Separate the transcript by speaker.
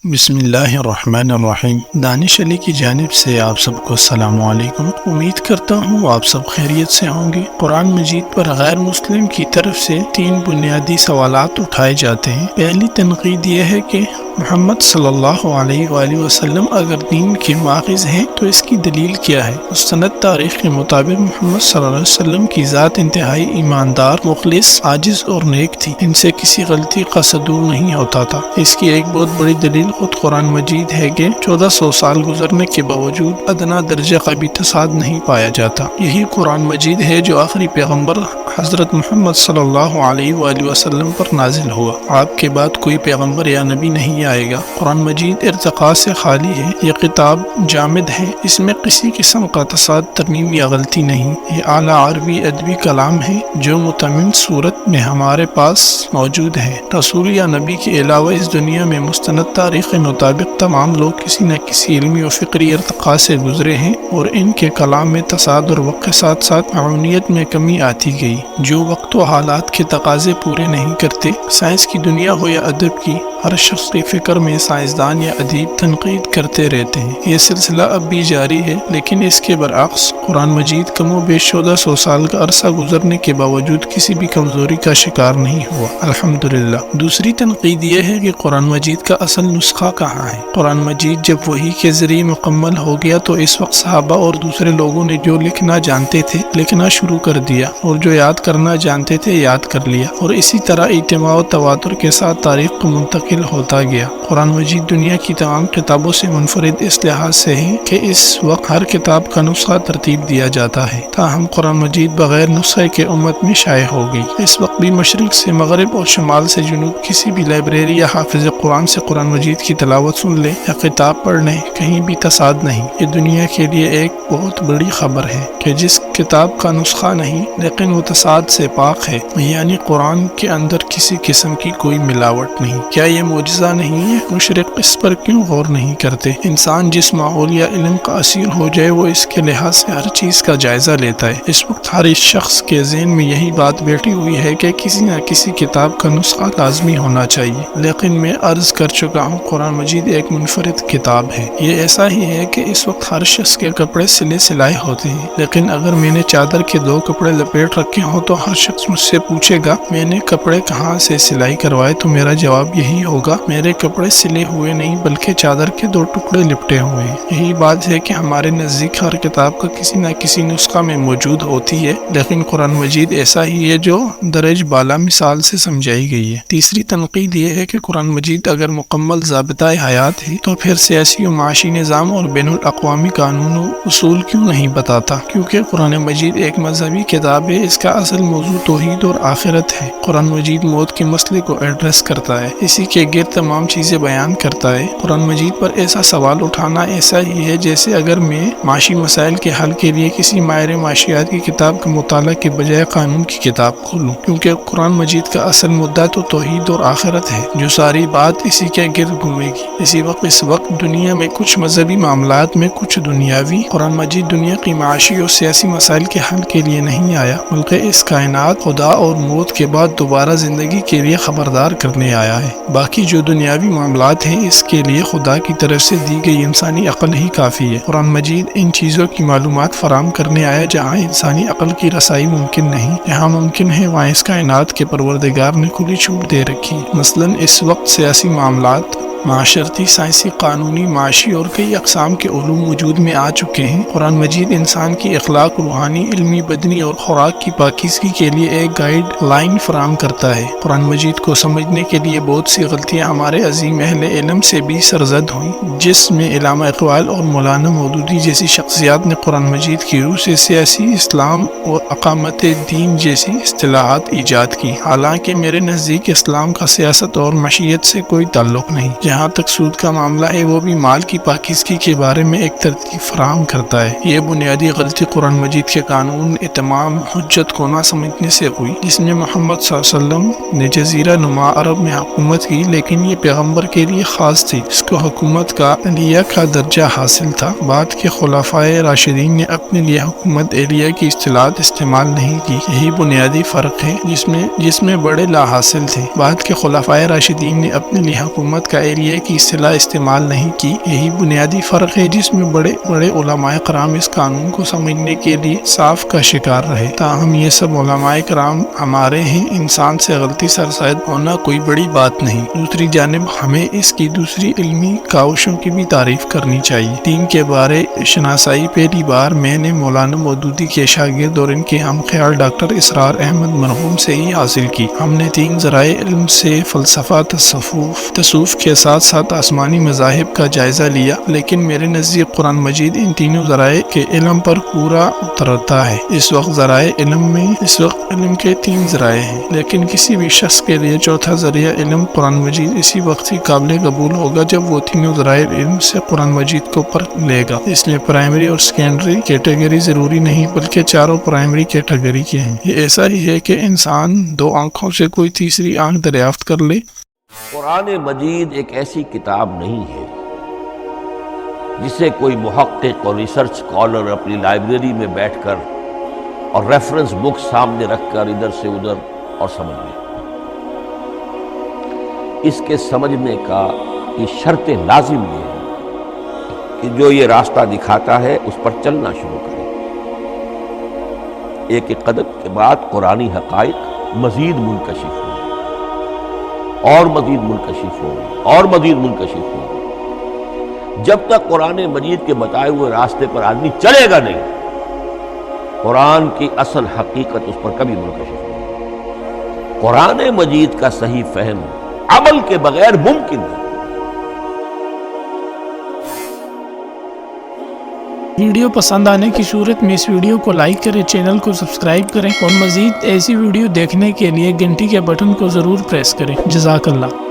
Speaker 1: بسم اللہ الرحمن الرحیم۔ دانش علی کی جانب سے آپ سب کو السلام علیکم۔ امید کرتا ہوں آپ سب خیریت سے ہوں گے۔ قرآن مجید پر غیر مسلم کی طرف سے 3 بنیادی سوالات اٹھائے جاتے ہیں۔ پہلی تنقید یہ ہے کہ محمد صلی اللہ علیہ وآلہ وسلم اگر دین کے ماخذ ہیں تو اس کی دلیل کیا ہے؟ مستند تاریخ کے مطابق محمد صلی اللہ علیہ وسلم کی ذات انتہائی ایماندار، مخلص، عاجز اور نیک تھی۔ ان سے کسی غلطی کا صدور نہیں ہوتا تھا۔ اس کی ایک بہت بڑی دلیل خود قرآن مجید ہے کہ 1400 سال گزرنے کے باوجود ادنا درجے کا بھی تصاد نہیں پایا جاتا۔ یہی قرآن مجید ہے جو آخری پیغمبر حضرت محمد صلی اللہ علیہ وآلہ وسلم پر نازل ہوا۔ آپ کے بعد کوئی پیغمبر یا نبی نہیں آئے گا۔ قرآن مجید ارتقاء سے خالی ہے۔ یہ کتاب جامد ہے۔ اس میں کسی قسم کا تصاد، ترمیم یا غلطی نہیں۔ یہ اعلیٰ عربی ادبی کلام ہے جو متمم صورت میں ہمارے پاس موجود ہے۔ رسول یا نبی کے علاوہ اس دنیا میں مستند تاریخ کے مطابق تمام لوگ کسی نہ کسی علمی و فکری ارتقاء سے گزرے ہیں اور ان کے کلام میں تصاد اور وقت کے ساتھ ساتھ معونیت میں کمی آتی گئی جو وقت و حالات کے تقاضے پورے نہیں کرتے۔ سائنس کی دنیا ہو یا ادب کی، ہر شخص کی فکر میں سائنسدان یا ادیب تنقید کرتے رہتے ہیں۔ یہ سلسلہ اب بھی جاری ہے، لیکن اس کے برعکس قرآن مجید کم و بیش 1400 سال کا عرصہ گزرنے کے باوجود کسی بھی کمزوری کا شکار نہیں ہوا، الحمدللہ۔ دوسری تنقید یہ ہے کہ قرآن مجید کا اصل نسخہ کہاں ہے؟ قرآن مجید جب وحی کے ذریعے مکمل ہو گیا تو اس وقت صحابہ اور دوسرے لوگوں نے جو لکھنا جانتے تھے لکھنا شروع کر دیا، اور جو یاد کرنا جانتے تھے یاد کر لیا، اور اسی طرح اجتماع و تواتر کے ساتھ تاریخ کو منتقل ہوتا گیا۔ قرآن مجید دنیا کی تمام کتابوں سے منفرد اس لحاظ سے ہے کہ اس وقت ہر کتاب کا نسخہ ترتیب دیا جاتا ہے، تاہم قرآن مجید بغیر نسخے کے امت میں شائع ہو گئی۔ اس وقت بھی مشرق سے مغرب اور شمال سے جنوب کسی بھی لائبریری یا حافظ قرآن سے قرآن مجید کی تلاوت سن لے یا کتاب پڑھ لیں، کہیں بھی تصاد نہیں۔ یہ دنیا کے لیے ایک بہت بڑی خبر ہے کہ جس کتاب کا نسخہ نہیں لیکن وہ تصاد سے پاک ہے، یعنی قرآن کے اندر کسی قسم کی کوئی ملاوٹ نہیں۔ کیا یہ معجزہ نہیں ہے؟ مشرق اس پر کیوں غور نہیں کرتے؟ انسان جس ماحول یا علم کا اسیر ہو جائے وہ اس کے لحاظ سے ہر چیز کا جائزہ لیتا ہے۔ اس وقت ہر شخص کے ذہن میں یہی بات بیٹھی ہوئی ہے کہ کسی نہ کسی کتاب کا نسخہ لازمی ہونا چاہیے، لیکن میں عرض کر چکا ہوں قرآن مجید ایک منفرد کتاب ہے۔ یہ ایسا ہی ہے کہ اس وقت ہر شخص کے کپڑے سلائے ہوتے ہیں، لیکن اگر میں نے چادر کے 2 کپڑے لپیٹ رکھے ہوں تو ہر شخص مجھ سے پوچھے گا میں نے کپڑے کہاں سے سلائی کروائے، تو میرا جواب یہی ہوگا میرے کپڑے سلے ہوئے نہیں بلکہ چادر کے 2 ٹکڑے لپٹے ہوئے ہیں۔ یہی بات ہے کہ ہمارے نزدیک ہر کتاب کا کسی نہ کسی نسخہ میں موجود ہوتی ہے، لیکن قرآن مجید ایسا ہی ہے جو درج بالا مثال سے سمجھائی گئی ہے۔ تیسری تنقید یہ ہے کہ قرآن مجید اگر مکمل ضابطۂ حیات ہے تو پھر سیاسی و معاشی نظام اور بین الاقوامی قانون و اصول کیوں نہیں بتاتا؟ کیونکہ قرآن مجید ایک مذہبی کتاب ہے، اس کا اصل موضوع توحید اور آخرت ہے۔ قرآن مجید موت کے مسئلے کو ایڈریس کرتا ہے، اسی کے گرد تمام چیزیں بیان کرتا ہے۔ قرآن مجید پر ایسا سوال اٹھانا ایسا ہی ہے جیسے اگر میں معاشی مسائل کے حل کے لیے کسی ماہر معاشیات کی کتاب کا مطالعہ کے بجائے قانون کی کتاب کھولوں، کیونکہ قرآن مجید کا اصل مدعا تو توحید اور آخرت ہے، جو ساری بات اسی کے گرد گھومے گی۔ اس وقت دنیا میں کچھ مذہبی معاملات میں کچھ دنیاوی، قرآن مجید دنیا کی معاشی اور سیاسی مسائل کے حل کے لیے نہیں آیا بلکہ اس کائنات، خدا اور موت کے بعد دوبارہ زندگی کے لیے خبردار کرنے آیا ہے۔ باقی جو دنیاوی معاملات ہیں اس کے لیے خدا کی طرف سے دی گئی انسانی عقل ہی کافی ہے۔ قرآن مجید ان چیزوں کی معلومات فراہم کرنے آیا جہاں انسانی عقل کی رسائی ممکن نہیں، جہاں ممکن ہے وہاں اس کائنات کے پروردگار نے کھلی چھوٹ دے رکھی۔ مثلاً اس وقت سیاسی معاملات، معاشرتی، سائنسی، قانونی، معاشی اور کئی اقسام کے علوم وجود میں آ چکے ہیں۔ قرآن مجید انسان کی اخلاق، روحانی، علمی، بدنی اور خوراک کی پاکیزگی کے لیے ایک گائیڈ لائن فراہم کرتا ہے۔ قرآن مجید کو سمجھنے کے لیے بہت سی غلطیاں ہمارے عظیم اہل علم سے بھی سرزد ہوئیں، جس میں علامہ اقبال اور مولانا مودودی جیسی شخصیات نے قرآن مجید کی روح سے سیاسی اسلام اور اقامت دین جیسی اصطلاحات ایجاد کی، حالانکہ میرے نزدیک اسلام کا سیاست اور معیشت سے کوئی تعلق نہیں۔ جہاں تک سود کا معاملہ ہے وہ بھی مال کی پاکیزگی کے بارے میں ایک ترتیب فراہم کرتا ہے۔ یہ بنیادی غلطی قرآن مجید کے قانون اتمام حجت کو نہ سمجھنے سے ہوئی، جس میں محمد صلی اللہ علیہ وسلم نے جزیرہ نما عرب میں حکومت کی، لیکن یہ پیغمبر کے لیے خاص تھی، اس کو حکومت کا علیہ کا درجہ حاصل تھا۔ بعد کے خلفائے راشدین نے اپنے لیے حکومت علیہ کی اصطلاحات استعمال نہیں کی۔ یہی بنیادی فرق ہے جس میں بڑے لا حاصل تھے۔ بعد کے خلفائے راشدین نے اپنے لیے حکومت کا خیریہ کی اصطلاح استعمال نہیں کی۔ یہی بنیادی فرق ہے جس میں بڑے بڑے علماء کرام اس قانون کو سمجھنے کے لیے صاف کا شکار رہے۔ تاہم یہ سب علماء کرام ہمارے ہیں، انسان سے غلطی سرزائد ہونا کوئی بڑی بات نہیں۔ دوسری جانب ہمیں اس کی دوسری علمی کاوشوں کی بھی تعریف کرنی چاہیے۔ دین کے بارے شناسائی پہلی بار میں نے مولانا مودودی کے شاگرد اور ان کے ہم خیال ڈاکٹر اسرار احمد مرحوم سے ہی حاصل کی۔ ہم نے تین ذرائع علم سے فلسفہ، تصوف کے ساتھ ساتھ آسمانی مذاہب کا جائزہ لیا، لیکن میرے نزدیک قرآن مجید ان تینوں ذرائع کے علم پر پورا اترتا ہے۔ اس وقت علم کے تین ذرائع ہیں، لیکن کسی بھی شخص کے لیے چوتھا ذریعہ علم قرآن مجید اسی وقت ہی قابل قبول ہوگا جب وہ تینوں ذرائع علم سے قرآن مجید کو پرکھ لے گا۔ اس لیے پرائمری اور سیکنڈری کیٹیگری ضروری نہیں، بلکہ چاروں پرائمری کیٹیگری کے ہیں۔ یہ ایسا ہی ہے کہ انسان دو آنکھوں سے کوئی تیسری آنکھ دریافت کر لے۔
Speaker 2: قرآن مجید ایک ایسی کتاب نہیں ہے جسے کوئی محقق اور ریسرچ اسکالر اپنی لائبریری میں بیٹھ کر اور ریفرنس بک سامنے رکھ کر ادھر سے ادھر اور سمجھ لے۔ اس کے سمجھنے کا یہ شرط لازم یہ ہے کہ جو یہ راستہ دکھاتا ہے اس پر چلنا شروع کرے۔ ایک ایک قدم کے بعد قرآنی حقائق مزید منکشف ہوں اور مزید منکشف ہوں اور مزید منکشف ہوں۔ جب تک قرآن مجید کے بتائے ہوئے راستے پر آدمی چلے گا نہیں، قرآن کی اصل حقیقت اس پر کبھی منکشف نہیں۔ قرآن مجید کا صحیح فہم عمل کے بغیر ممکن ہے۔
Speaker 1: ویڈیو پسند آنے کی صورت میں اس ویڈیو کو لائک کریں، چینل کو سبسکرائب کریں اور مزید ایسی ویڈیو دیکھنے کے لیے گھنٹی کے بٹن کو ضرور پریس کریں۔ جزاک اللہ۔